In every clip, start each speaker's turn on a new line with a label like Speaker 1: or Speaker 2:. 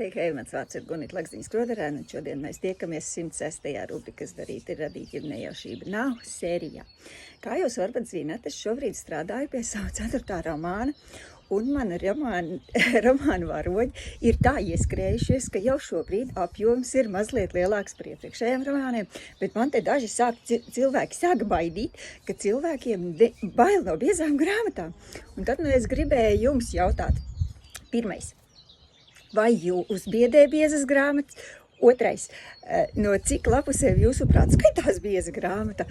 Speaker 1: Hei, mans vārds ir Gunita Lagziņas-Kroderēna, un šodien mēs tiekamies 106. rubrikas Darīt ir radīt, ja nejaušība nav sērijā. Kā jūs varbūt zināt, es šobrīd strādāju pie savu 4. romāna, un mana romāna varoņi ir tā ieskrējušies, ka jau šobrīd apjoms ir mazliet lielāks par iepriekšējiem romāniem, bet man te daži cilvēki sāka baidīt, ka cilvēkiem bail no biezām grāmatām. Un tad es gribēju jums jautāt, pirmais. Vai jūs biedē biezas grāmatas? Otrais, no cik lapusēm jūsuprāt skaitās bieza grāmata?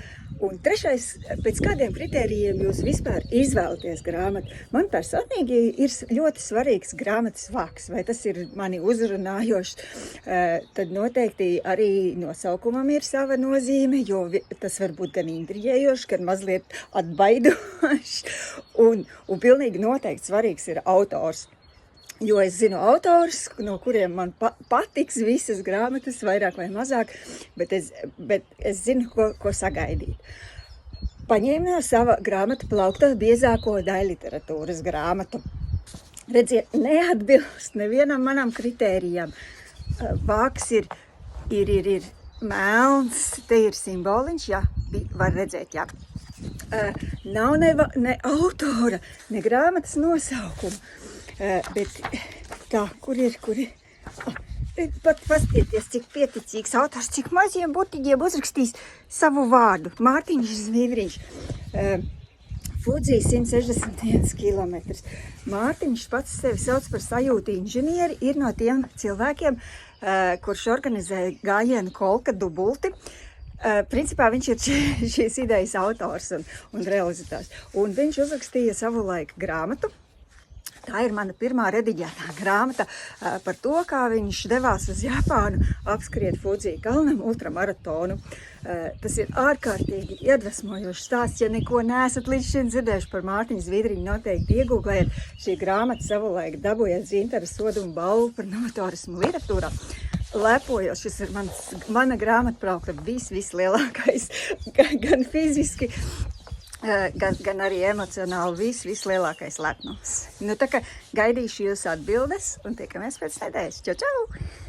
Speaker 1: Un trešais, pēc kādiem kritērijiem jūs vispār izvēlaties grāmatu? Man personīgi ir ļoti svarīgs grāmatas vārds, vai tas ir mani uzrunājošs, tad noteikti arī nosaukumam ir sava nozīme, jo tas var būt gan intriģējošs, gan mazliet atbaidošs, un pilnīgi noteikti svarīgs ir autors. Jo es zinu autors, no kuriem man patiks visas grāmatas, vairāk vai mazāk, bet es zinu, ko sagaidīt. Paņēmu no sava grāmata plauktā biezāko daļliteratūras grāmatu. Redziet, neatbilst nevienam manam kritērijam. Vāks ir melns, te ir simboliņš, jā, var redzēt, jā. Nav ne autora, ne grāmatas nosaukuma. Bet tā, kur ir? Pat paskatieties, cik pieticīgs autors, cik maziem burtiņiem uzrakstījis savu vārdu. Mārtiņš Zvīdriņš. Fudzī 161 kilometrus. Mārtiņš pats sevi sauc par sajūtu inženieri, ir no tiem cilvēkiem, kurš organizē gājienu Kolka dubulti. Principā viņš ir šīs idejas autors un realizators. Un viņš uzrakstīja savu laiku grāmatu. Tā ir mana pirmā rediģētā grāmata par to, kā viņš devās uz Japānu apskriet Fudzī kalnam ultramaratonu. Tas ir ārkārtīgi iedvesmojošs stāsts. Ja neko neesat līdz šim dzirdējuši par Mārtiņu Zvīdriņu, noteikti iegūglējiet. Šī grāmata savulaik dabūja Dzintara sodumu balvu par novatorismu literatūrā. Lepojos, šis ir mana grāmatpraukta vislielākais, gan fiziski, gan arī emocionāli vislielākais lepnums. Nu, tā kā gaidīšu jūs atbildes un tiekamies pēc nedēļas. Čau, čau!